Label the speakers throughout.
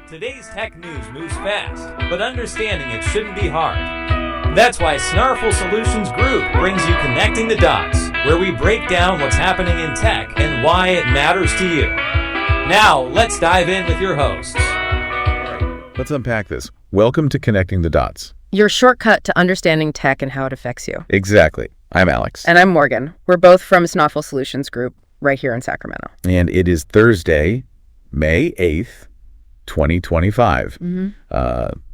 Speaker 1: Today's tech news moves fast, but understanding it shouldn't be hard. That's why Snarful Solutions Group brings you Connecting the Dots, where we break down what's happening in tech and why it matters to you. Now, let's dive in with your hosts.
Speaker 2: Let's unpack this. Welcome to Connecting the Dots.
Speaker 3: Your shortcut to understanding tech and how it affects you.
Speaker 2: Exactly. I'm Alex.
Speaker 3: And I'm Morgan. We're both from Snarful Solutions Group right here in Sacramento.
Speaker 2: And it is Thursday, May 8th, 2025.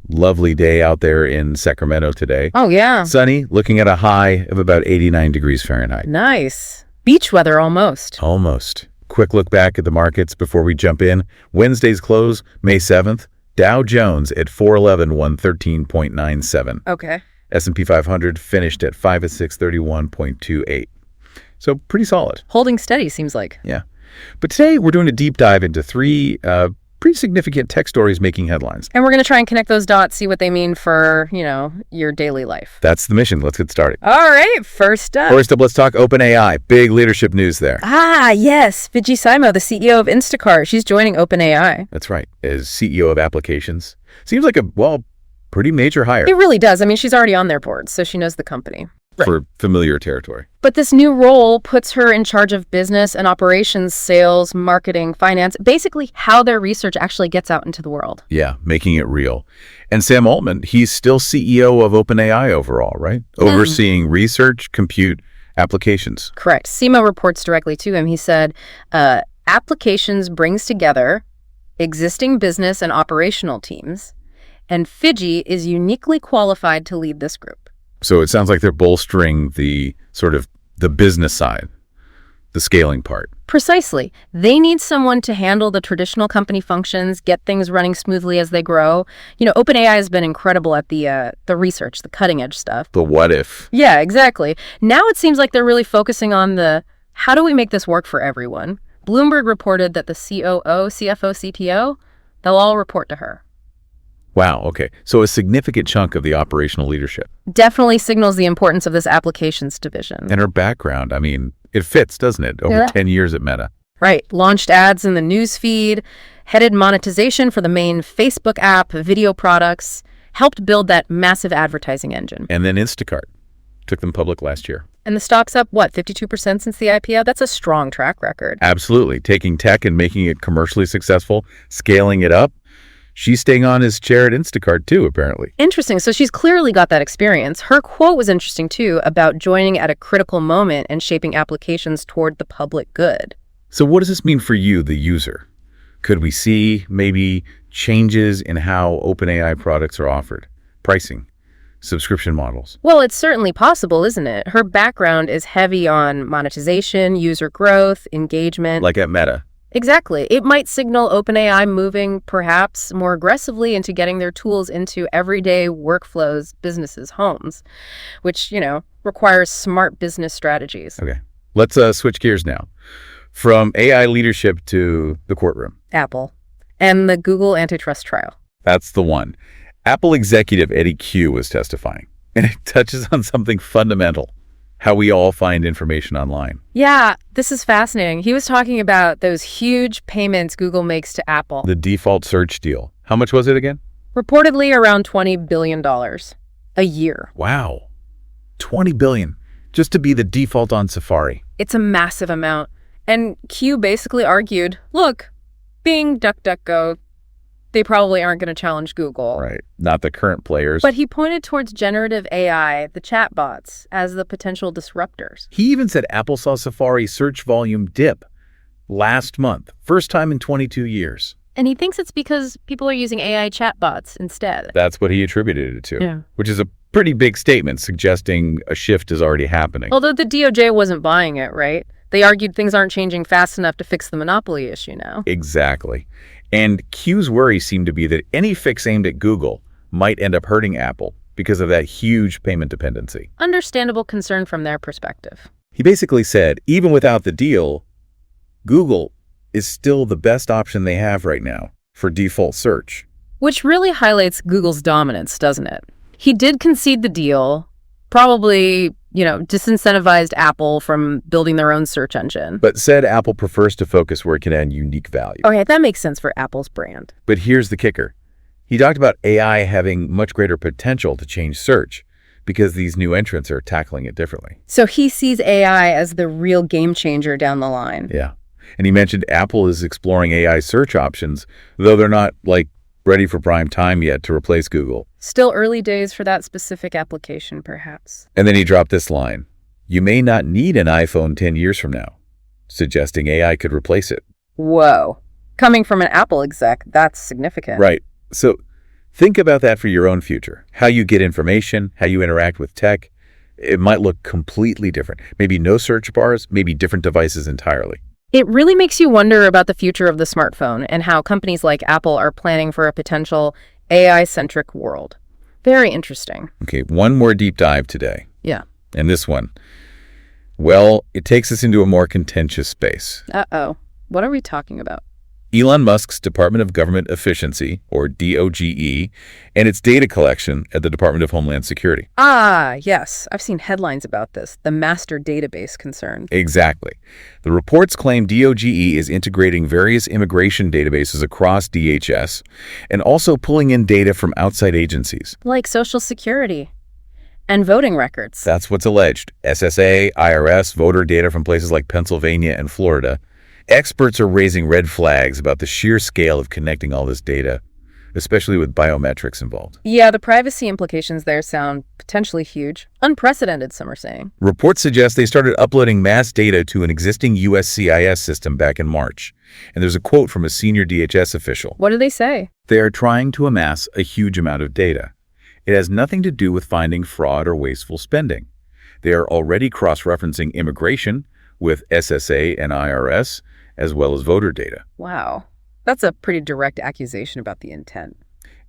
Speaker 2: Lovely day out there in Sacramento today.
Speaker 3: Oh, yeah.
Speaker 2: Sunny, looking at a high of about 89 degrees Fahrenheit.
Speaker 3: Nice. Beach weather almost.
Speaker 2: Almost. Quick look back at the markets before we jump in. Wednesday's close, May 7th. Dow Jones at 411, 113.97.
Speaker 3: Okay.
Speaker 2: S&P 500 finished at 50631.28. So pretty solid.
Speaker 3: Holding steady, seems like.
Speaker 2: Yeah. But today we're doing a deep dive into three pretty significant tech stories making headlines.
Speaker 3: And we're going to try and connect those dots, see what they mean for, your daily life.
Speaker 2: That's the mission. Let's get started.
Speaker 3: All right. First up,
Speaker 2: let's talk OpenAI. Big leadership news there.
Speaker 3: Ah, yes. Fidji Simo, the CEO of Instacart. She's joining OpenAI.
Speaker 2: That's right. As CEO of applications. Seems like a, pretty major hire.
Speaker 3: It really does. I mean, she's already on their board, so she knows the company.
Speaker 2: Right. For familiar territory.
Speaker 3: But this new role puts her in charge of business and operations, sales, marketing, finance, basically how their research actually gets out into the world.
Speaker 2: Yeah, making it real. And Sam Altman, he's still CEO of OpenAI overall, right? Overseeing research, compute, applications.
Speaker 3: Correct. Simo reports directly to him. He said, applications brings together existing business and operational teams, and Fidji is uniquely qualified to lead this group.
Speaker 2: So it sounds like they're bolstering the sort of the business side, the scaling part.
Speaker 3: Precisely. They need someone to handle the traditional company functions, get things running smoothly as they grow. OpenAI has been incredible at the research, the cutting edge stuff.
Speaker 2: The what if.
Speaker 3: Yeah, exactly. Now it seems like they're really focusing on the how do we make this work for everyone? Bloomberg reported that the COO, CFO, CTO, they'll all report to her.
Speaker 2: Wow, okay. So a significant chunk of the operational leadership.
Speaker 3: Definitely signals the importance of this applications division.
Speaker 2: And her background, I mean, it fits, doesn't it? Over 10 years at Meta.
Speaker 3: Right. Launched ads in the news feed, headed monetization for the main Facebook app, video products, helped build that massive advertising engine.
Speaker 2: And then Instacart took them public last year.
Speaker 3: And the stock's up, 52% since the IPO? That's a strong track record.
Speaker 2: Absolutely. Taking tech and making it commercially successful, scaling it up. She's staying on his chair at Instacart, too, apparently.
Speaker 3: Interesting. So she's clearly got that experience. Her quote was interesting, too, about joining at a critical moment and shaping applications toward the public good.
Speaker 2: So what does this mean for you, the user? Could we see maybe changes in how OpenAI products are offered? Pricing, subscription models?
Speaker 3: Well, it's certainly possible, isn't it? Her background is heavy on monetization, user growth, engagement.
Speaker 2: Like at Meta.
Speaker 3: Exactly. It might signal OpenAI moving perhaps more aggressively into getting their tools into everyday workflows, businesses, homes, which, requires smart business strategies.
Speaker 2: Okay. Let's switch gears now. From AI leadership to the courtroom.
Speaker 3: Apple and the Google antitrust trial.
Speaker 2: That's the one. Apple executive Eddie Q was testifying, and it touches on something fundamental. How we all find information online.
Speaker 3: Yeah, this is fascinating. He was talking about those huge payments Google makes to Apple.
Speaker 2: The default search deal. How much was it again?
Speaker 3: Reportedly around $20 billion a year.
Speaker 2: Wow. $20 billion just to be the default on Safari.
Speaker 3: It's a massive amount. And Q basically argued, look, Bing, DuckDuckGo, they probably aren't going to challenge Google.
Speaker 2: Right. Not the current players.
Speaker 3: But he pointed towards generative AI, the chatbots, as the potential disruptors.
Speaker 2: He even said Apple saw Safari search volume dip last month. First time in 22 years.
Speaker 3: And he thinks it's because people are using AI chatbots instead.
Speaker 2: That's what he attributed it to.
Speaker 3: Yeah.
Speaker 2: Which is a pretty big statement suggesting a shift is already happening.
Speaker 3: Although the DOJ wasn't buying it, right? They argued things aren't changing fast enough to fix the monopoly issue now.
Speaker 2: Exactly. And Q's worry seemed to be that any fix aimed at Google might end up hurting Apple because of that huge payment dependency.
Speaker 3: Understandable concern from their perspective.
Speaker 2: He basically said, even without the deal, Google is still the best option they have right now for default search.
Speaker 3: Which really highlights Google's dominance, doesn't it? He did concede the deal, probably disincentivized Apple from building their own search engine.
Speaker 2: But said Apple prefers to focus where it can add unique value.
Speaker 3: Okay, that makes sense for Apple's brand.
Speaker 2: But here's the kicker. He talked about AI having much greater potential to change search because these new entrants are tackling it differently.
Speaker 3: So he sees AI as the real game changer down the line.
Speaker 2: Yeah. And he mentioned Apple is exploring AI search options, though they're not, ready for prime time yet to replace Google.
Speaker 3: Still early days for that specific application, perhaps.
Speaker 2: And then he dropped this line. You may not need an iPhone 10 years from now, suggesting AI could replace it.
Speaker 3: Whoa. Coming from an Apple exec, that's significant.
Speaker 2: Right. So think about that for your own future. How you get information, how you interact with tech. It might look completely different. Maybe no search bars, maybe different devices entirely.
Speaker 3: It really makes you wonder about the future of the smartphone and how companies like Apple are planning for a potential AI-centric world. Very interesting.
Speaker 2: Okay, one more deep dive today.
Speaker 3: Yeah.
Speaker 2: And this one, well, it takes us into a more contentious space.
Speaker 3: Uh-oh. What are we talking about?
Speaker 2: Elon Musk's Department of Government Efficiency, or DOGE, and its data collection at the Department of Homeland Security.
Speaker 3: Ah, yes. I've seen headlines about this. The master database concern.
Speaker 2: Exactly. The reports claim DOGE is integrating various immigration databases across DHS and also pulling in data from outside agencies.
Speaker 3: Like Social Security and voting records.
Speaker 2: That's what's alleged. SSA, IRS, voter data from places like Pennsylvania and Florida. Experts are raising red flags about the sheer scale of connecting all this data, especially with biometrics involved.
Speaker 3: Yeah, the privacy implications there sound potentially huge. Unprecedented, some are saying.
Speaker 2: Reports suggest they started uploading mass data to an existing USCIS system back in March. And there's a quote from a senior DHS official.
Speaker 3: What do they say?
Speaker 2: They are trying to amass a huge amount of data. It has nothing to do with finding fraud or wasteful spending. They are already cross-referencing immigration with SSA and IRS, as well as voter data.
Speaker 3: Wow. That's a pretty direct accusation about the intent.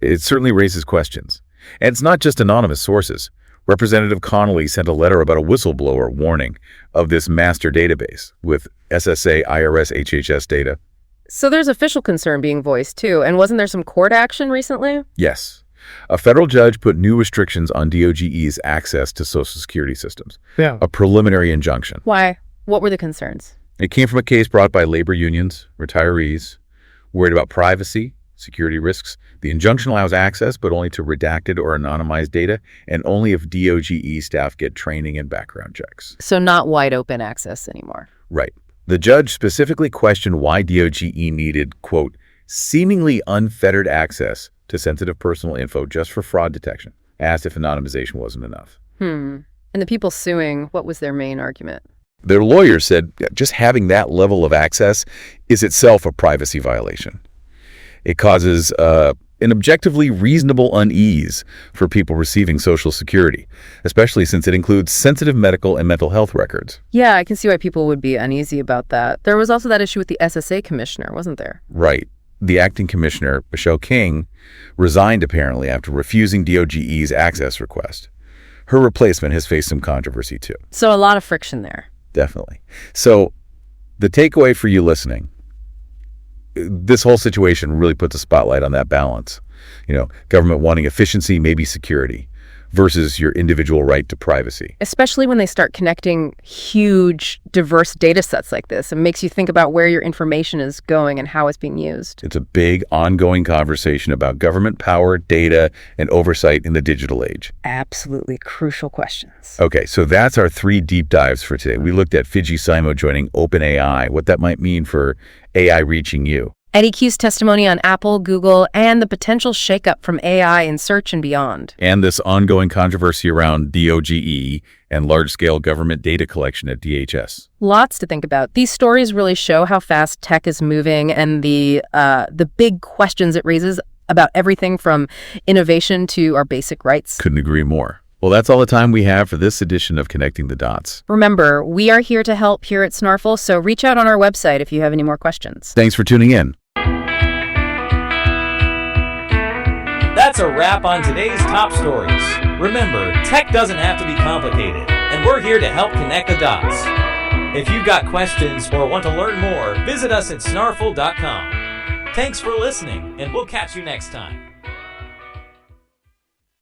Speaker 2: It certainly raises questions. And it's not just anonymous sources. Representative Connolly sent a letter about a whistleblower warning of this master database with SSA, IRS, HHS data.
Speaker 3: So there's official concern being voiced, too. And wasn't there some court action recently?
Speaker 2: Yes. A federal judge put new restrictions on DOGE's access to Social Security systems.
Speaker 3: Yeah.
Speaker 2: A preliminary injunction.
Speaker 3: Why? What were the concerns?
Speaker 2: It came from a case brought by labor unions, retirees, worried about privacy, security risks. The injunction allows access, but only to redacted or anonymized data, and only if DOGE staff get training and background checks.
Speaker 3: So not wide open access anymore.
Speaker 2: Right. The judge specifically questioned why DOGE needed, quote, seemingly unfettered access to sensitive personal info just for fraud detection, asked if anonymization wasn't enough.
Speaker 3: And the people suing, what was their main argument?
Speaker 2: Their lawyer said just having that level of access is itself a privacy violation. It causes an objectively reasonable unease for people receiving Social Security, especially since it includes sensitive medical and mental health records.
Speaker 3: Yeah, I can see why people would be uneasy about that. There was also that issue with the SSA commissioner, wasn't there?
Speaker 2: Right. The acting commissioner, Michelle King, resigned apparently after refusing DOGE's access request. Her replacement has faced some controversy too.
Speaker 3: So a lot of friction there.
Speaker 2: Definitely. So the takeaway for you listening, this whole situation really puts a spotlight on that balance. Government wanting efficiency, maybe security, versus your individual right to privacy.
Speaker 3: Especially when they start connecting huge, diverse data sets like this. It makes you think about where your information is going and how it's being used.
Speaker 2: It's a big, ongoing conversation about government power, data, and oversight in the digital age.
Speaker 3: Absolutely crucial questions.
Speaker 2: Okay, so that's our 3 deep dives for today. We looked at Fidji Simo joining OpenAI, what that might mean for AI reaching you.
Speaker 3: Eddie Q's testimony on Apple, Google, and the potential shakeup from AI in search and beyond.
Speaker 2: And this ongoing controversy around DOGE and large-scale government data collection at DHS.
Speaker 3: Lots to think about. These stories really show how fast tech is moving and the big questions it raises about everything from innovation to our basic rights.
Speaker 2: Couldn't agree more. Well, that's all the time we have for this edition of Connecting the Dots.
Speaker 3: Remember, we are here to help here at Snarful, so reach out on our website if you have any more questions.
Speaker 2: Thanks for tuning in.
Speaker 1: That's a wrap on today's top stories. Remember, tech doesn't have to be complicated, and we're here to help connect the dots. If you've got questions or want to learn more, visit us at snarful.com. Thanks for listening, and we'll catch you next time.